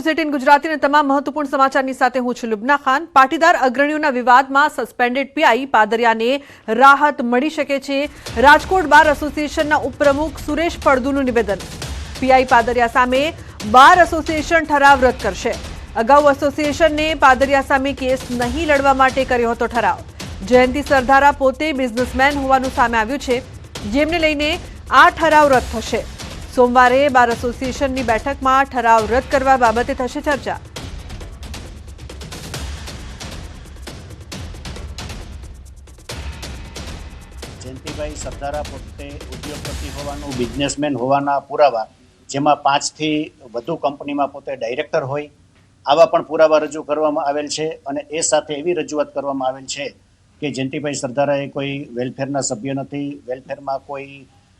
News 18 ગુજરાતીના તમામ મહત્વપૂર્ણ સમાચારની સાથે હું છું લુબના ખાન। પાટીદાર અગ્રણીઓના વિવાદમાં સસ્પેન્ડેડ પીઆઈ પાદરિયાને રાહત મળી શકે છે। રાજકોટ બાર એસોસિએશનના ઉપપ્રમુખ સુરેશ ફળદુનું નિવેદન। પીઆઈ પાદરિયા સામે બાર એસોસિએશન ઠરાવ રદ કરશે। અગાઉ એસોસિએશનને પાદરિયા સામે કેસ નહીં લડવા માટે કર્યો હતો ઠરાવ। જયંતિ સરદારા પોતે બિઝનેસમેન હોવાનું સામે આવ્યું છે, જેમને લઈને આ ઠરાવ રદ થશે। સોમવારે બાર એસોસિએશનની બેઠકમાં ઠરાવ રદ કરવા બાબતે થશે ચર્ચા। જયંતિભાઈ સરદારા પોતે ઉદ્યોગપતિ હોવાનું, બિઝનેસમેન હોવાના પુરાવા, જેમાં 5 થી વધુ કંપનીમાં પોતે ડાયરેક્ટર હોય, આવા પણ પુરાવા રજૂ કરવામાં આવેલ છે। અને એ સાથે એવી રજૂઆત કરવામાં આવેલ છે કે જયંતિભાઈ સરદારાએ કોઈ વેલફેરના સભ્ય નથી, વેલફેરમાં કોઈ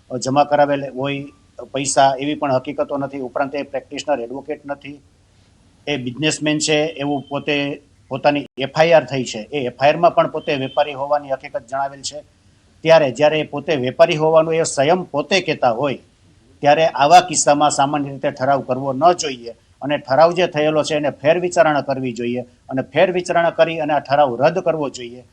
જમા કરાવેલ હોય પૈસા એવી પણ હકીકતો નથી। ઉપરાંત એ પ્રેક્ટિશનર એડવોકેટ નથી, એ બિઝનેસમેન છે એવું પોતે પોતાની એફઆઈઆર થઈ છે, એ એફઆઈઆરમાં પણ પોતે વેપારી હોવાની હકીકત જણાવેલ છે। ત્યારે જ્યારે પોતે વેપારી હોવાનું એ સ્વયં પોતે કહેતા હોય ત્યારે આવા કિસ્સામાં સામાન્ય રીતે ઠરાવ કરવો ન જોઈએ અને ઠરાવ જે થયેલો છે એને ફેર વિચારણા કરવી જોઈએ અને ફેર વિચારણા કરી અને આ ઠરાવ રદ કરવો જોઈએ।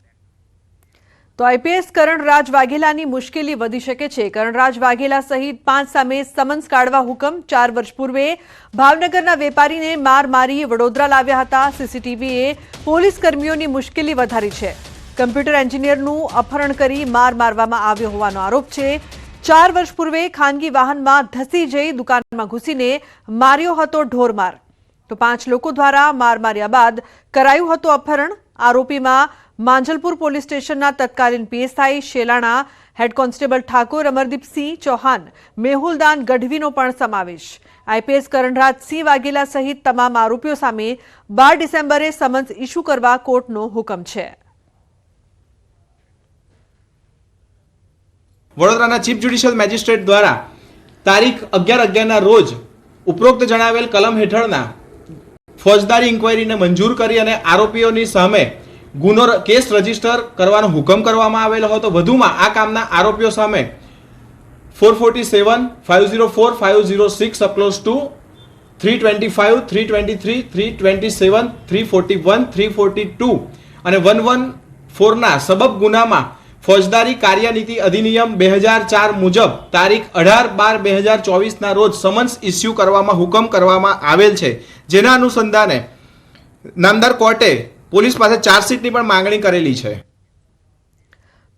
તો આઈપીએસ કરણરાજ વાઘેલાની મુશ્કેલી વધી શકે છે। કરણરાજ વાઘેલા સહિત 5 સામે સમન્સ કાઢવા હુકમ। 4 વર્ષ પૂર્વે ભાવનગરના વેપારીને માર મારી વડોદરા લાવ્યા હતા। સીસીટીવીએ પોલીસ કર્મીઓની મુશ્કેલી વધારી છે। કમ્પ્યુટર એન્જિનિયરનું અપહરણ કરી માર મારવામાં આવ્યો હોવાનો આરોપ છે। 4 વર્ષ પૂર્વે ખાનગી વાહનમાં ધસી જઈ દુકાનમાં ઘૂસીને માર્યો હતો ઢોરમાર। તો 5 લોકો દ્વારા માર માર્યા બાદ કરાયું હતું અપહરણ। આરોપીમાં માંજલપુર પોલીસ સ્ટેશનના તત્કાલીન PSI Shelana, head constable Thakor Amardeepsinh Chauhan, Mehuldan ગઢવીનો પણ સમાવેશ। આઈપીએસ કરણરાજસિંહ વાઘેલા સહિત તમામ આરોપીઓ સામે 12 ડિસેમ્બરે સમન્સ ઇસ્યુ કરવા કોર્ટનો હુકમ છે। વડોદરાના ચીફ જ્યુડિશિયલ મેજિસ્ટ્રેટ દ્વારા તારીખ 11/11ના રોજ ઉપરોક્ત જણાવેલ કલમ હેઠળના ફોજદારી ઇન્ક્વાયરીને મંજૂર કરી અને આરોપીઓની સામે ગુનો કેસ રજીસ્ટર કરવાનો હુકમ કરવામાં આવેલો હતો। વધુમાં આ કામના આરોપીઓ સામે 447, 504, 506 સબક્લોઝ 2, 325, 323, 327, 341, 342 અને 114ના સબબ ગુનામાં ફોજદારી કાર્યનીતિ અધિનિયમ 2004 મુજબ તારીખ 18/12/2024ના રોજ સમન્સ ઇસ્યુ કરવામાં હુકમ કરવામાં આવેલ છે। જેના અનુસંધાને નામદાર કોર્ટે પોલીસ પાસે ચાર્જશીટની પણ માંગણી કરેલી છે।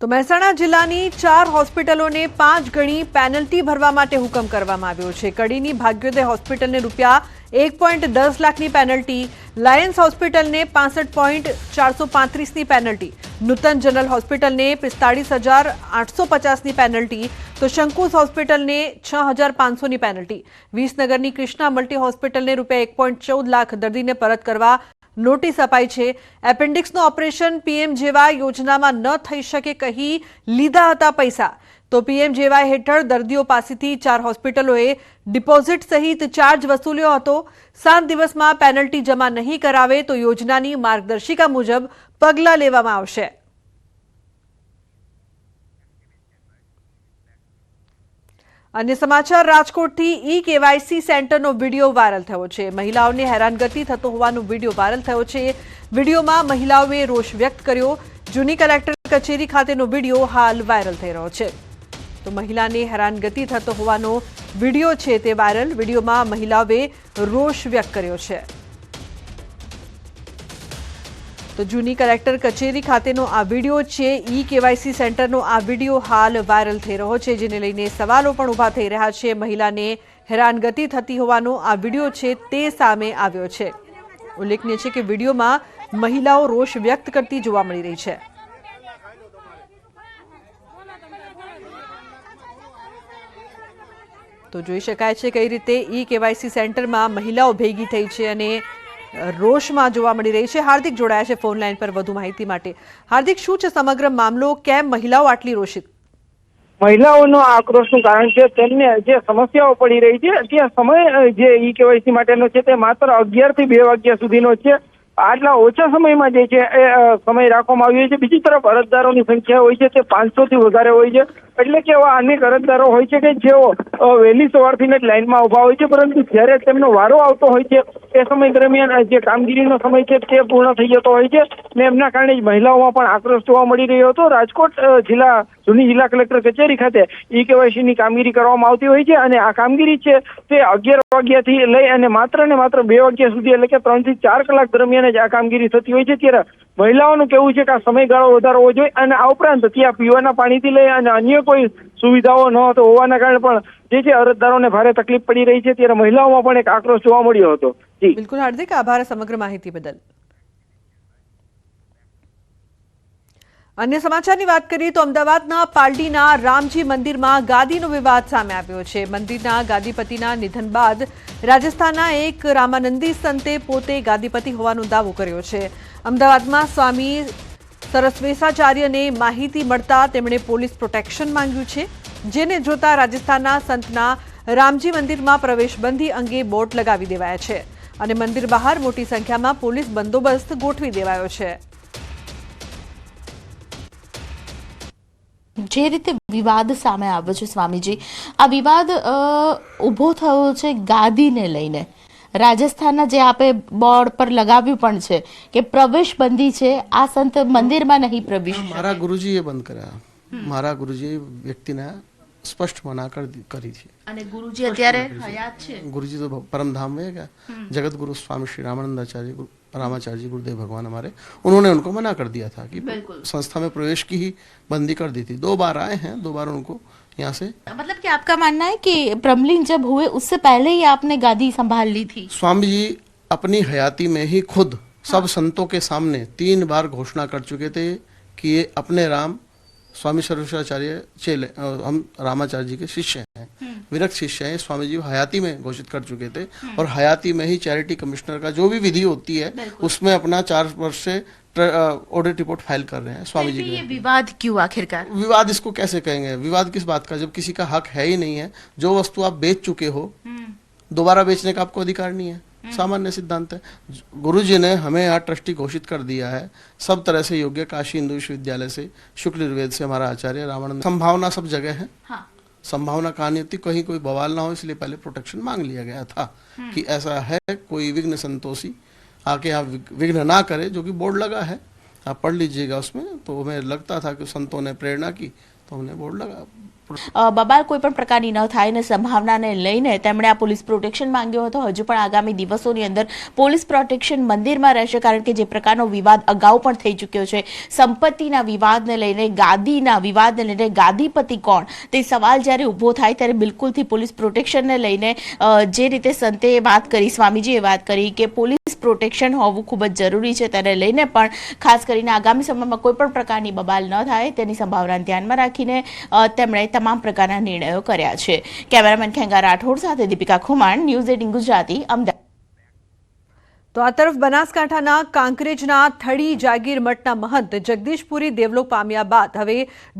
તો મહેસાણા જિલ્લાની 4 હોસ્પિટલોને 5 ગણી પેનલ્ટી ભરવા માટે હુકમ કરવામાં આવ્યો છે। કડીની ભાગ્યોદય હોસ્પિટલને રૂપિયા 1.10 લાખની પેનલ્ટી, લાયન્સ હોસ્પિટલને 65.435ની પેનલ્ટી, નૂતન જનરલ હોસ્પિટલને 45,850ની પેનલ્ટી, તો શંકુસ હોસ્પિટલને 6,500ની પેનલ્ટી, વિસનગરની કૃષ્ણા મલ્ટી હોસ્પિટલને રૂપિયા 1.14 લાખ દર્દીને પરત કરવા નોટિસ અપાઈ છે। એપેન્ડિક્સનું ઓપરેશન પીએમજેવાય યોજનામાં ન થઈ શકે કહી લીધા હતા પૈસા। તો પીએમજેવાય હેઠળ દર્દીઓ પાસેથી 4 હોસ્પિટલોએ ડિપોઝિટ સહિત ચાર્જ વસૂલ્યો હતો। 7 દિવસમાં પેનલ્ટી જમા નહીં કરાવે તો યોજનાની માર્ગદર્શિકા મુજબ પગલાં લેવામાં આવશે। अन्य समाचार राजकोटથી ई केवायसी सेंटरનો વિડિયો વાયરલ થયો છે। મહિલાઓને હેરાનગતિ થતો હોવાનો વિડિયો વાયરલ થયો છે। વિડિયોમાં મહિલાઓએ રોષ વ્યક્ત કર્યો। જૂની કલેક્ટર કચેરી ખાતેનો વિડિયો હાલ વાયરલ થઈ રહ્યો છે। તો મહિલાને હેરાનગતિ થતો હોવાનો વિડિયો છે તે વાયરલ। વિડિયોમાં મહિલાઓએ રોષ વ્યક્ત કર્યો છે। તો જૂની કલેક્ટર કચેરી ખાતેનો આ વિડિયો છે। ई केवायसी સેન્ટરનો આ વિડિયો હાલ વાયરલ થઈ રહ્યો છે, જેને લઈને સવાલો પણ ઊભા થઈ રહ્યા છે। મહિલાને હેરાનગતિ થતી હોવાનો આ વિડિયો છે તે સામે આવ્યો છે। ઉલ્લેખનીય છે કે વિડિયોમાં મહિલાઓ રોષ વ્યક્ત કરતી જોવા મળી રહી છે। તો જોઈ શકાય છે કઈ રીતે ई केवायसी સેન્ટરમાં મહિલાઓ ભેગી થઈ છે અને રોષમાં જોવા મળી રહી છે। હાર્દિક જોડાયા છે ફોન લાઈન પર વધુ માહિતી માટે। હાર્દિક, શું છે સમગ્ર મામલો? કેમ મહિલાઓ આટલી રોષિત? મહિલાઓનો આક્રોશનું કારણ છે તેમને જે સમસ્યાઓ પડી રહી છે ત્યાં સમય જે ઈ કેવાયસી માટેનો છે તે માત્ર 11 થી 2 વાગ્યા સુધીનો છે। આટલા ઓછા સમયમાં જે છે એ સમય રાખવામાં આવ્યો છે। બીજી તરફ અરજદારોની સંખ્યા હોય છે તે 500 થી વધારે હોય છે। એટલે કે એવા અનેક અરજદારો હોય છે કે જેઓ વહેલી સવારથી જ લાઈનમાં ઉભા હોય છે, પરંતુ જ્યારે તેમનો વારો આવતો હોય છે તે સમય દરમિયાન જે કામગીરીનો સમય છે તે પૂર્ણ થઈ જતો હોય છે ને એમના કારણે જ મહિલાઓમાં પણ આક્રોશ જોવા મળી રહ્યો હતો. રાજકોટ જૂની જિલ્લા કલેક્ટર કચેરી ખાતે ઈ-કેવાયસી ની કામગીરી કરવામાં આવતી હોય છે અને આ કામગીરી છે તે 11 વાગ્યાથી લઈ અને માત્ર ને માત્ર 2 વાગ્યા સુધી એટલે કે 3 થી 4 કલાક દરમિયાન જ આ કામગીરી થતી હોય છે. ત્યારે મહિલાઓનું કહેવું છે કે આ સમયગાળો વધારવો જોઈએ અને આ ઉપરાંત ત્યાં પીવાના પાણીથી લઈ અને અન્ય કોઈ સુવિધાઓ ન હોવાના કારણે પણ જે અરજદારોને ભારે તકલીફ પડી રહી છે. ત્યારે મહિલાઓમાં પણ એક આક્રોશ જોવા મળ્યો હતો. જી બિલકુલ હાર્દિક, આભાર સમગ્ર માહિતી બદલ. અન્ય સમાચારની વાત કરીએ તો અમદાવાદના પાલડીના રામજી મંદિરમાં ગાદીનો વિવાદ સામે આવ્યો છે. મંદિરના ગાદીપતિના નિધન બાદ રાજસ્થાનના એક રામાનંદી સંતે પોતે ગાદીપતિ હોવાનો દાવો કર્યો છે. અમદાવાદમાં સ્વામી સરસ્વેશાચાર્યને માહિતી મળતા તેમણે પોલીસ પ્રોટેક્શન માંગ્યું છે, જેને જોતા રાજસ્થાનના સંતના રામજી મંદિરમાં પ્રવેશબંધી અંગે બોર્ડ લગાવી દેવાયા છે અને મંદિર બહાર મોટી સંખ્યામાં પોલીસ બંદોબસ્ત ગોઠવી દેવાયો છે. જે રીતે વિવાદ સામે આવ્યો છે સ્વામીજી, આ વિવાદ ઊભો થયો છે ગાદીને લઈને. રાજસ્થાનના જે આપે બોર્ડ પર લગાવ્યું પણ છે કે પ્રવેશબંધી છે, આ સંત મંદિરમાં નહીં પ્રવેશ. મારા ગુરુજીએ બંધ કર્યા. મારા ગુરુજીએ વ્યક્તિને સ્પષ્ટ મના કરી છે. અને ગુરુજી અત્યારે હયાત છે. गुरुजी तो परम धाम में क्या जगत गुरु स्वामी श्री रामाचार्य जी गुरुदेव भगवान हमारे, उन्होंने उनको मना कर दिया था कि संस्था में प्रवेश की ही बंदी कर दी थी. 2 बार आए हैं, 2 बार उनको यहाँ से. मतलब कि आपका मानना है कि प्रमलिन जब हुए उससे पहले ही आपने गादी संभाल ली थी? स्वामी जी अपनी हयाती में ही खुद सब संतों के सामने 3 बार घोषणा कर चुके थे कि ये अपने राम स्वामी सर्वेशाचार्य चेले, हम रामाचार्य जी के शिष्य हैं, विरक्त शिष्य हैं. स्वामी जी हयाती में घोषित कर चुके थे और हयाती में ही चैरिटी कमिश्नर का जो भी विधि होती है उसमें अपना 4 वर्ष से ऑडिट रिपोर्ट फाइल कर रहे हैं स्वामी जी ये के. विवाद क्यों आखिरकार? विवाद इसको कैसे कहेंगे? विवाद किस बात का, जब किसी का हक है ही नहीं है. जो वस्तु आप बेच चुके हो दोबारा बेचने का आपको अधिकार नहीं है. सामान्य सिद्धांत है. गुरुजी ने हमें यहाँ ट्रस्टी घोषित कर दिया है, सब तरह से योग्य. काशी हिंदू विश्वविद्यालय से, शुक्ल निर्वेद से हमारा आचार्य रामानंद. संभावना सब जगह है. हाँ. संभावना कहानी होती, कहीं कोई बवाल ना हो, इसलिए पहले प्रोटेक्शन मांग लिया गया था कि ऐसा है कोई विघ्न संतोषी आके यहाँ विघ्न ना करे, जो कि बोर्ड लगा है, आप पढ़ लीजिएगा उसमें. तो हमें लगता था कि संतों ने प्रेरणा की तो हमने बोर्ड लगा. બબાલ કોઈ પણ પ્રકારની ન થાય ને સંભાવનાને લઈને તેમણે આ પોલીસ પ્રોટેક્શન માંગ્યો હતો. હજુ પણ આગામી દિવસોની અંદર પોલીસ પ્રોટેક્શન મંદિરમાં રહેશે, કારણ કે જે પ્રકારનો વિવાદ અગાઉ પણ થઈ ચૂક્યો છે, સંપત્તિના વિવાદને લઈને, ગાદીના વિવાદને લઈને, ગાદીપતિ કોણ તે સવાલ જ્યારે ઊભો થાય ત્યારે બિલકુલથી પોલીસ પ્રોટેક્શનને લઈને જે રીતે સંતે વાત કરી, સ્વામીજીએ વાત કરી કે પોલીસ પ્રોટેક્શન હોવું ખૂબ જ જરૂરી છે, તેને લઈને પણ ખાસ કરીને આગામી સમયમાં કોઈ પણ પ્રકારની બબાલ ન થાય તેની સંભાવનાને ધ્યાનમાં રાખીને તેમણે તમામ પ્રકારના નિર્ણયો કર્યા છે. કેમેરામેન ખેંગા રાઠોડ સાથે દીપિકા ખુમાણ, ન્યૂઝ 18 ગુજરાતી, અમદાવાદ. તો આ તરફ બનાસકાંઠાના કાંકરેજના થડી જાગીર મઠના મહંત જગદીશપુરી દેવલોક પામ્યા બાદ હવે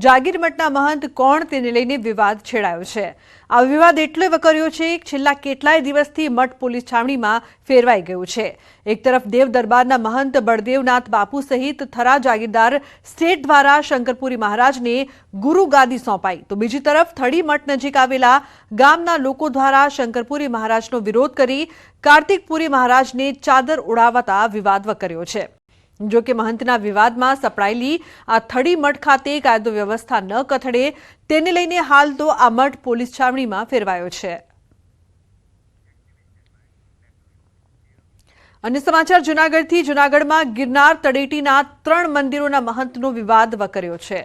જાગીર મઠના મહંત કોણ તેને લઈને વિવાદ છેડાયો છે. આ વિવાદ એટલો વકર્યો છે કે છેલ્લા કેટલાય દિવસથી મઠ પોલીસ છાવણીમાં ફેરવાઈ ગયું છે. એક તરફ દેવ દરબારના મહંત બળદેવનાથ બાપુ સહિત થરા જાગીરદાર સ્ટેટ દ્વારા શંકરપુરી મહારાજને ગુરુ ગાદી સોંપાઈ, તો બીજી તરફ થડી મઠ નજીક આવેલા ગામના લોકો દ્વારા શંકરપુરી મહારાજનો વિરોધ કરી કાર્તિકપુરી મહારાજને ચાદર ઉડાવતા વિવાદ વકર્યો છે. જો કે મહંતના વિવાદમાં સપડાયેલી આ થડી મઠ ખાતે કાયદો વ્યવસ્થા ન કથળે તેને લઈને હાલ તો આ મઠ પોલીસ છાવણીમાં ફેરવાયો છે. અને સમાચાર જૂનાગઢથી. જૂનાગઢમાં ગિરનાર તળેટીના 3 મંદિરોના મહંતનો વિવાદ વકર્યો છે.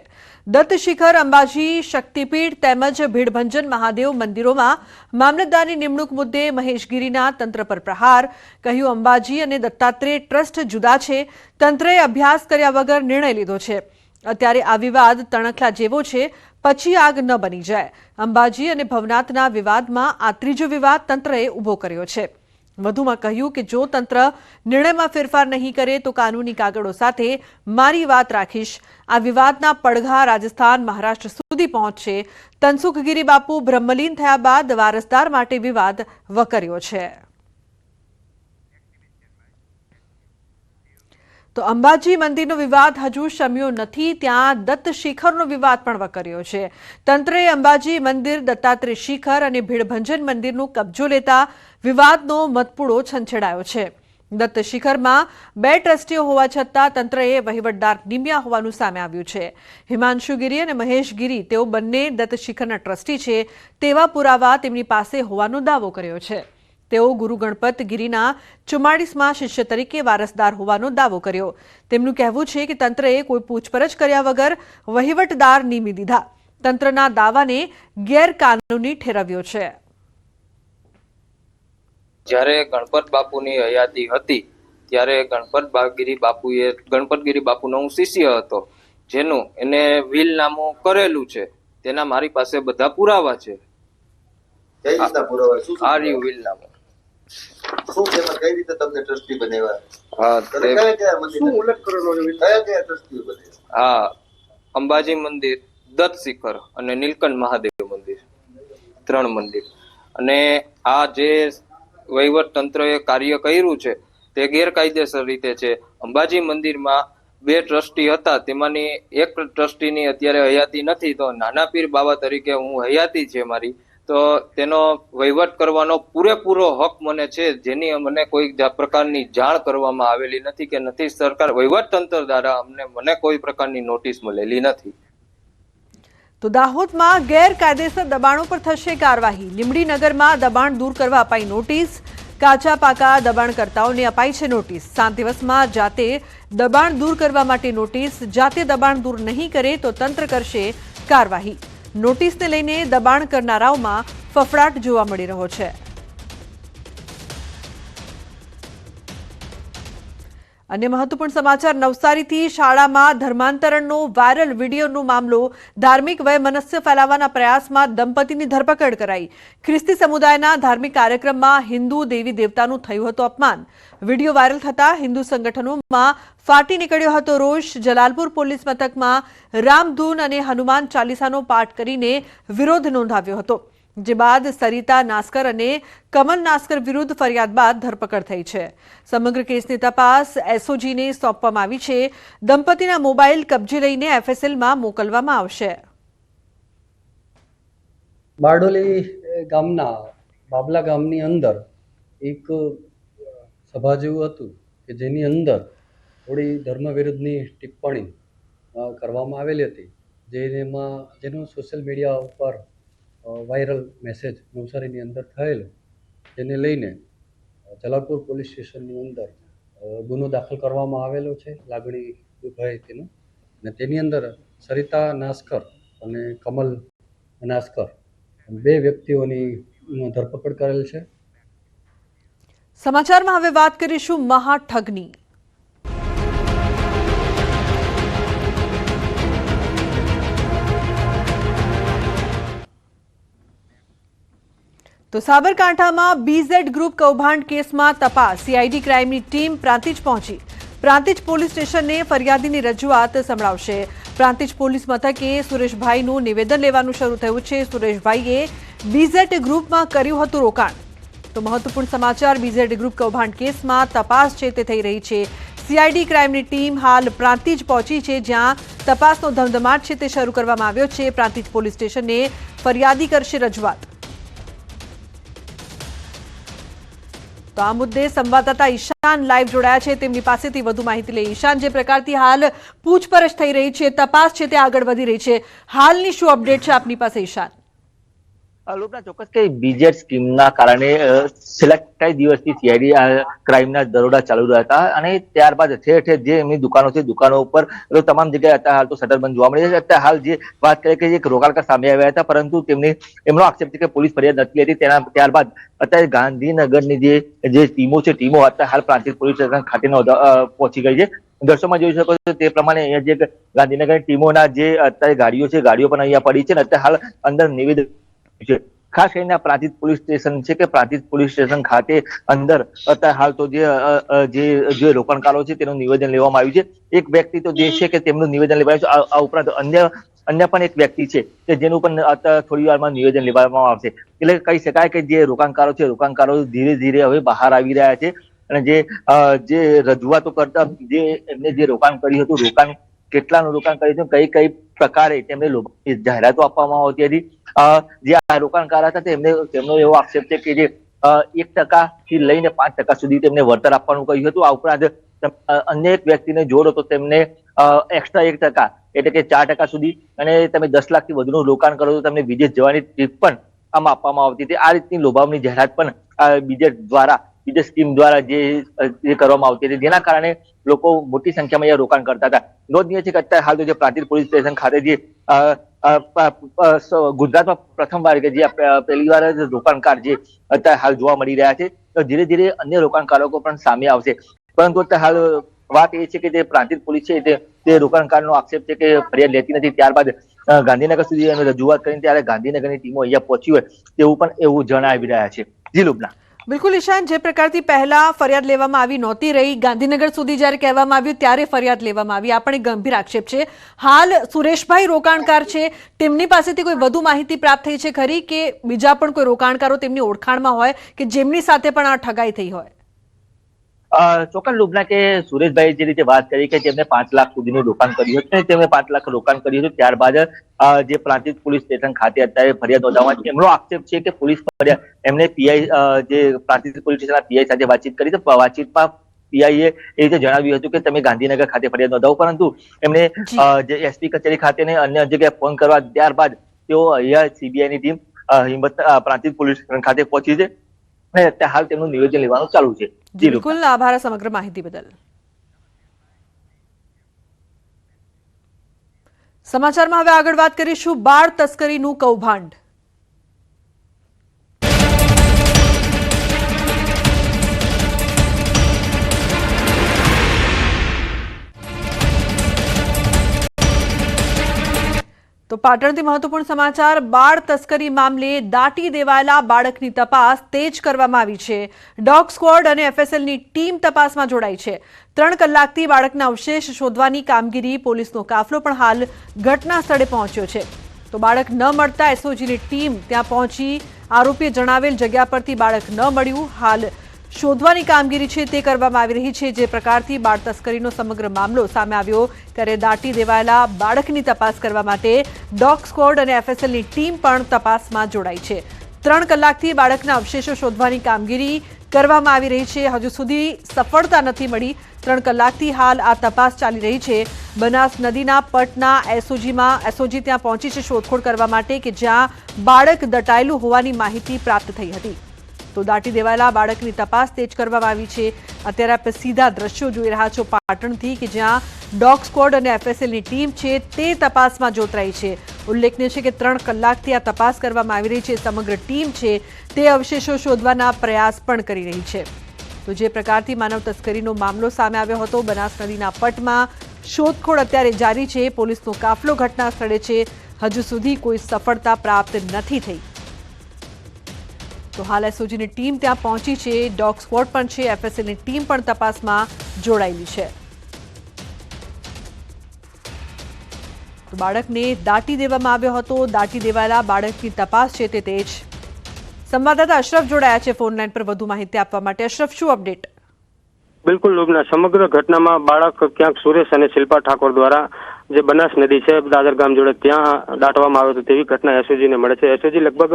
દત્ત શિખર, અંબાજી શક્તિપીઠ તેમજ ભીડભંજન મહાદેવ મંદિરોમાં મામલતદારની નિમણૂક મુદ્દે મહેશગીરીના તંત્ર પર પ્રહાર. કહ્યું અંબાજી અને દત્તાત્રેય ટ્રસ્ટ જુદા છે, તંત્રએ અભ્યાસ કર્યા વગર નિર્ણય લીધો છે. અત્યારે આ વિવાદ તણખલા જેવો છે, પછી આગ ન બની જાય. અંબાજી અને ભવનાથના વિવાદમાં આ ત્રીજો વિવાદ તંત્રએ ઊભો કર્યો છે. વધુમાં કહ્યું કે જો તંત્ર નિર્ણયમાં ફેરફાર નહીં કરે તો કાનૂની કાગળો સાથે મારી વાત રાખીશ. આ વિવાદના પડઘા રાજસ્થાન, મહારાષ્ટ્ર સુધી પહોંચશે. તનસુખગીરી બાપુ બ્રહ્મલીન થયા બાદ વારસદાર માટે વિવાદ વકર્યો છે. તો અંબાજી મંદિરનો વિવાદ હજુ શમ્યો નથી, ત્યાં દત્ત શિખરનો વિવાદ પણ વકર્યો છે. તંત્રએ અંબાજી મંદિર, દત્તાત્રેય શિખર અને ભીડભંજન મંદિરનો કબજો લેતા વિવાદનો મતપૂડો છંછેડાયો છે. દત્ત શિખરમાં 2 ટ્રસ્ટીઓ હોવા છતાં તંત્રએ વહીવટદાર નિમ્યા હોવાનું સામે આવ્યું છે. હિમાંશુ ગિરી અને મહેશ ગિરી તેઓ બંને દત્ત શિખરના ટ્રસ્ટી છે તેવા પુરાવા તેમની પાસે હોવાનો દાવો કર્યો છે. તેઓ ગુરુ ગણપત ગિરીના 44માં શિષ્ય તરીકે વારસદાર હોવાનો દાવો કર્યો. તેમનું કહેવું છે કે તંત્રએ કોઈ પૂછપરછ કર્યા વગર વહીવટદાર નિમી દીધા. તંત્રના દાવાને ગેરકાનૂની ઠેરવ્યો છે. જ્યારે ગણપત બાપુની હયાતી હતી ત્યારે ગણપતગીરી બાપુનો હું શિષ્ય હતો, જેનું એને વીલનામું કરેલું છે. તેના મારી પાસે બધા પુરાવા છે. કઈ રીતના પુરાવા? શું આ રહ્યું વીલનામું. શું છે? કઈ રીતે તમને ટ્રસ્ટી બનાવ્યા? હા, કયા કયા મંદિર? શું ઉલ્લેખ કરેલો છે? કયા કયા ટ્રસ્ટી બનાવ્યા? હા, અંબાજી મંદિર, દત્ત શિખર અને નીલકંઠ મહાદેવ મંદિર, 3 મંદિર. અને આ જે વહીવટ તંત્રએ કાર્ય કર્યું છે તે ગેરકાયદેસર રીતે છે. અંબાજી મંદિરમાં 2 ટ્રસ્ટી હતા, તેમાંની એક ટ્રસ્ટીની અત્યારે હયાતી નથી, તો નાના પીર બાબા તરીકે હું હયાતી છે મારી, તો તેનો વહીવટ કરવાનો પૂરેપૂરો હક મને છે, જેની મને કોઈ પ્રકારની જાણ કરવામાં આવેલી નથી કે નથી સરકાર વહીવટ તંત્ર દ્વારા મને કોઈ પ્રકારની નોટિસ મળેલી નથી. તો દાહોદમાં ગેરકાયદેસર દબાણો પર થશે કાર્યવાહી. લીંબડીનગરમાં દબાણ દૂર કરવા અપાઈ નોટિસ. કાચા પાકા દબાણકર્તાઓને અપાઈ છે નોટિસ. 7 દિવસમાં જાતે દબાણ દૂર કરવા માટે નોટિસ. જાતે દબાણ દૂર નહીં કરે તો તંત્ર કરશે કાર્યવાહી. નોટિસને લઈને દબાણ કરનારાઓમાં ફફડાટ જોવા મળી રહ્યો છે. અન્ય મહત્વપૂર્ણ સમાચાર, નવસારીથી શાળામાં ધર્માંતરણનો વાયરલ વિડીયોનો મામલો. ધાર્મિક વયમનસ્ય ફેલાવવાના પ્રયાસમાં દંપતીની ધરપકડ કરાઈ. ખ્રિસ્તી સમુદાયના ધાર્મિક કાર્યક્રમમાં હિન્દુ દેવી દેવતાનું થયું હતું અપમાન. વિડીયો વાયરલ થતા હિન્દુ સંગઠનોમાં ફાટી નીકળ્યો હતો રોષ. જલાલપુર પોલીસ મથકમાં રામધૂન અને હનુમાન ચાલીસાનો પાઠ કરીને વિરોધ નોંધાવ્યો હતો. જે બાદ સરિતા નાસ્કર અને કમલ નાસ્કર વિરુદ્ધ ફરિયાદ બાદ ધરપકડ થઈ છે. સમગ્ર કેસની તપાસ એસઓજીને સોંપવામાં આવી છે. દંપતીના મોબાઈલ કબજે લઈને એફએસએલમાં મોકલવામાં આવશે. બારડોલી ગામના બાબલા ગામની અંદર એક સભા જેવું હતું કે જેની અંદર થોડી ધર્મ વિરુદ્ધની ટિપ્પણી કરવામાં આવેલી હતી, જેનો સોશિયલ મીડિયા ઉપર વાયરલ મેસેજ નવસારીની અંદર થયેલો, જેને લઈને જલાલપુર પોલીસ સ્ટેશનની અંદર ગુનો દાખલ કરવામાં આવેલો છે, લાગણી દુભાય તેનો. અને તેની અંદર સરિતા નાસ્કર અને કમલ નાસ્કર 2 વ્યક્તિઓની ધરપકડ કરેલ છે. સમાચારમાં હવે વાત કરીશું મહાઠગની. તો સાબરકાંઠામાં બીઝેડ ગ્રુપ કૌભાંડ કેસમાં તપાસ. સીઆઈડી ક્રાઇમની ટીમ પ્રાંતિજ પહોંચી. પ્રાંતિજ પોલીસ સ્ટેશનને ફરિયાદીની રજૂઆત સંભળાવશે. પ્રાંતિજ પોલીસ મથકે સુરેશભાઈનું નિવેદન લેવાનું શરૂ થયું છે. સુરેશભાઈએ બીઝેડ ગ્રુપમાં કર્યું હતું રોકાણ. તો મહત્વપૂર્ણ સમાચાર, બીઝેડ ગ્રુપ કૌભાંડ કેસમાં તપાસ છે તે થઈ રહી છે. સીઆઈડી ક્રાઇમની ટીમ હાલ પ્રાંતિજ પહોંચી છે, જ્યાં તપાસનો ધમધમાટ છે તે શરૂ કરવામાં આવ્યો છે. પ્રાંતિજ પોલીસ સ્ટેશનને ફરિયાદી કરશે રજૂઆત. તો આ મુદ્દે સંવાદદાતા ઈશાન લાઈવ જોડાયા છે, તેમની પાસેથી વધુ માહિતી લઈ. ઈશાન, જે પ્રકારથી હાલ પૂછપરછ થઈ રહી છે, તપાસ છે તે આગળ વધી રહી છે, હાલની શું અપડેટ છે આપની પાસે ઈશાન? લોકોના ચોક્કસ કે બીજેડ સ્કીમના કારણે છેલ્લા કઈ દિવસથી સીઆઈડી ક્રાઇમના દરોડા ચાલુ રહ્યા હતા અને ત્યારબાદ ઠેર ઠેર જે એમની દુકાનો છે, દુકાનો ઉપર તમામ જગ્યાએ અત્યારે હાલ તો શટર બંધ જોવા મળે છે. અત્યારે હાલ જે વાત કરીએ કે એક રોકાણકાર સામે આવ્યા હતા, પરંતુ એમનો આક્ષેપ છે કે પોલીસ ફરિયાદ નથી હતી. ત્યારબાદ અત્યારે ગાંધીનગરની જે ટીમો છે, ટીમો અત્યારે હાલ પ્રાંતિજ પોલીસ સ્ટેશન ખાતે પહોંચી ગઈ છે. દર્શકમાં જોઈ શકો છો તે પ્રમાણે અહીંયા જે ગાંધીનગરની ટીમોના જે અત્યારે ગાડીઓ છે, ગાડીઓ પણ અહીંયા પડી છે અને અત્યારે હાલ અંદર નિવેદન છે. ખાસ કરીને પ્રાંતિજ પોલીસ સ્ટેશન છે કે પ્રાંતિજ પોલીસ સ્ટેશન ખાતે અંદર અત્યારે હાલ તો જે રોકાણકારો છે તેનું નિવેદન લેવામાં આવ્યું છે. એક વ્યક્તિ તો જે છે કે તેમનું નિવેદન લેવાયું છે. આ ઉપરાંત અન્ય પણ એક વ્યક્તિ છે કે જેનું પણ અત્યારે થોડી વારમાં નિવેદન લેવામાં આવશે. એટલે કહી શકાય કે જે રોકાણકારો છે, રોકાણકારો ધીરે ધીરે હવે બહાર આવી રહ્યા છે. અને જે રજૂઆતો કરતા જે એમને જે રોકાણ કર્યું હતું, રોકાણ કેટલાનું રોકાણ કર્યું હતું, કઈ પ્રકારે તેમને જાહેરાતો આપવામાં આવતી હતી, જે આ રોકાણકાર હતા તેમનો એવો આક્ષેપ છે કે જે 1% થી લઈને 5% સુધી તેમને વળતર આપવાનું કહ્યું હતું. આ ઉપરાંત અન્ય એક વ્યક્તિને જોડો તો તેમને એક્સ્ટ્રા 1% એટલે કે 4% સુધી, અને તમે 10 લાખથી વધુનું રોકાણ કરો તો તમને વિદેશ જવાની ટ્રીપ પણ આમાં આપવામાં આવતી હતી. આ રીતની લોભામણી જાહેરાત પણ બીજેસ સ્કીમ દ્વારા જે કરવામાં આવતી હતી, જેના કારણે લોકો મોટી સંખ્યામાં અહીંયા રોકાણ કરતા હતા. નોંધનીય છે કે અત્યારે હાલ જે પ્રાંતિજ પોલીસ સ્ટેશન ખાતે જે ગુજરાતમાં પ્રથમવાર કે જે પહેલી વાર જ રોકાણકાર જે અત્યારે હાલ જોવા મળી રહ્યા છે, તો ધીરે ધીરે અન્ય રોકાણકારો પણ સામે આવશે. પરંતુ અત્યારે હાલ વાત એ છે કે જે પ્રાંતિજ પોલીસ છે તે રોકાણકારનો આક્ષેપ છે કે ફરિયાદ લેતી નથી. ત્યારબાદ ગાંધીનગર સુધી એને રજૂઆત કરીને ત્યારે ગાંધીનગરની ટીમો અહીંયા પહોંચી હોય તેવું પણ એવું જણાવી રહ્યા છે. જી લુબના. બિલકુલ ઈશાન, જે પ્રકારથી પહેલા ફરિયાદ લેવામાં આવી નહોતી રહી, ગાંધીનગર સુધી જ્યારે કહેવામાં આવ્યું ત્યારે ફરિયાદ લેવામાં આવી, આ પણ એક ગંભીર આક્ષેપ છે. હાલ સુરેશભાઈ રોકાણકાર છે, તેમની પાસેથી કોઈ વધુ માહિતી પ્રાપ્ત થઈ છે ખરી કે બીજા પણ કોઈ રોકાણકારો તેમની ઓળખાણમાં હોય કે જેમની સાથે પણ આ ઠગાઈ થઈ હોય? ચોક્કસ લુબના કે સુરેશભાઈ જે રીતે વાત કરી કે તેમને 5 લાખ સુધીનું રોકાણ કર્યું હતું, તેમને 5 લાખ રોકાણ કર્યું હતું. ત્યારબાદ જે પ્રાંતિજ પોલીસ સ્ટેશન ખાતે અત્યારે ફરિયાદ નોંધાવવા એમનો આક્ષેપ છે કે પોલીસ ફરિયાદ એમને પીઆઈ જે પ્રાંતિજ પોલીસ સ્ટેશનના પીઆઈ સાથે વાતચીત કરી, તો વાતચીતમાં પીઆઈએ એ રીતે જણાવ્યું હતું કે તમે ગાંધીનગર ખાતે ફરિયાદ નોંધાવો, પરંતુ એમને જે એસપી કચેરી ખાતે ને અન્ય જગ્યાએ ફોન કરવા ત્યારબાદ તેઓ અહીંયા સીબીઆઈની ટીમ પ્રાંતિજ પોલીસ સ્ટેશન ખાતે પહોંચી છે અને અત્યારે હાલ તેમનું નિવેદન લેવાનું ચાલુ છે. બિલકુલ, આભાર સમગ્ર માહિતી બદલ. સમાચારમાં હવે આગળ વાત કરીશું બાળ તસ્કરીનું કૌભાંડ. તો પાટણથી મહત્વપૂર્ણ સમાચાર, બાળ તસ્કરી મામલે દાટી દેવાયેલા બાળકની તપાસ તેજ કરવામાં આવી છે. ડોગ સ્ક્વોડ અને એફએસએલની ટીમ તપાસમાં જોડાઈ છે. 3 કલાકથી બાળકના અવશેષ શોધવાની કામગીરી, પોલીસનો કાફલો પણ હાલ ઘટના સ્થળે પહોંચ્યો છે. તો બાળક ન મળતા એસઓજીની ટીમ ત્યાં પહોંચી, આરોપીએ જણાવેલ જગ્યા પરથી બાળક ન મળ્યું. હાલ શોધવાની કામગીરી છે તે કરવામાં આવી રહી છે. જે પ્રકારથી બાળ તસ્કરીનો સમગ્ર મામલો સામે આવ્યો ત્યારે દાટી દેવાયેલા બાળકની તપાસ કરવા માટે ડોગ સ્ક્વોડ અને એફએસએલની ટીમ પણ તપાસમાં જોડાઈ છે. 3 કલાકથી બાળકના અવશેષો શોધવાની કામગીરી કરવામાં આવી રહી છે. હજુ સુધી સફળતા નથી મળી. 3 કલાકથી હાલ આ તપાસ ચાલી રહી છે. બનાસ નદીના પટના એસઓજી ત્યાં પહોંચી છે શોધખોળ કરવા માટે કે જ્યાં બાળક દટાયેલું હોવાની માહિતી પ્રાપ્ત થઈ હતી. તો દાટી દેવાયેલા બાળકની તપાસ તેજ કરવામાં આવી છે. અત્યારે આપણે સીધા દ્રશ્યો જોઈ રહ્યા છો પાટણથી કે જ્યાં ડોગ સ્ક્વોડ અને એફએસએલની ટીમ છે તે તપાસમાં જોતરાઈ છે. ઉલ્લેખનીય છે કે 3 કલાકથી આ તપાસ કરવામાં આવી રહી છે. સમગ્ર ટીમ છે તે અવશેષો શોધવાના પ્રયાસ પણ કરી રહી છે. તો જે પ્રકારથી માનવ તસ્કરીનો મામલો સામે આવ્યો હતો બનાસ નદીના પટમાં, શોધખોળ અત્યારે જારી છે. પોલીસનો કાફલો ઘટના સ્થળે છે. હજુ સુધી કોઈ સફળતા પ્રાપ્ત નથી થઈ. તો હાલ એસઓજીની ટીમ ત્યાં પહોંચી છે, ડોગ સ્ક્વોડ પણ છે, એફએસએલની ટીમ પણ તપાસમાં જોડાયેલી છે. તો બાળકને દાટી દેવામાં આવ્યો હતો. દાટી દેવાયેલા બાળકની તપાસ છે તે તેજ. સંવાદદાતા અશરફ જોડાયા છે ફોન લાઈન પર વધુ માહિતી આપવા માટે. અશરફ, શું અપડેટ? બિલકુલ લુબના, સમગ્ર ઘટનામાં બાળક ક્યાંક સુરેશ અને શિલ્પા ઠાકોર દ્વારા જે બનાસ નદી છે દાદર ગામ જોડે ત્યાં દાટવામાં આવ્યો હતો તેવી ઘટના એસઓજીને મળે છે. એસઓજી લગભગ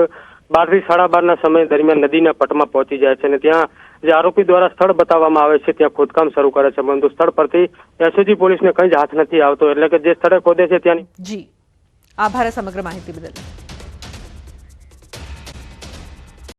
12 થી 12:30 સમય દરમિયાન નદીના પટમાં પહોંચી જાય છે અને ત્યાં જે આરોપી દ્વારા સ્થળ બતાવવામાં આવે છે ત્યાં ખોદકામ શરૂ કરે છે, પરંતુ સ્થળ પરથી એસઓજી પોલીસને કંઈ જ હાથ નથી આવતો, એટલે કે જે સ્થળે ખોદે છે ત્યાંની. જી, આભાર સમગ્ર માહિતી બદલ.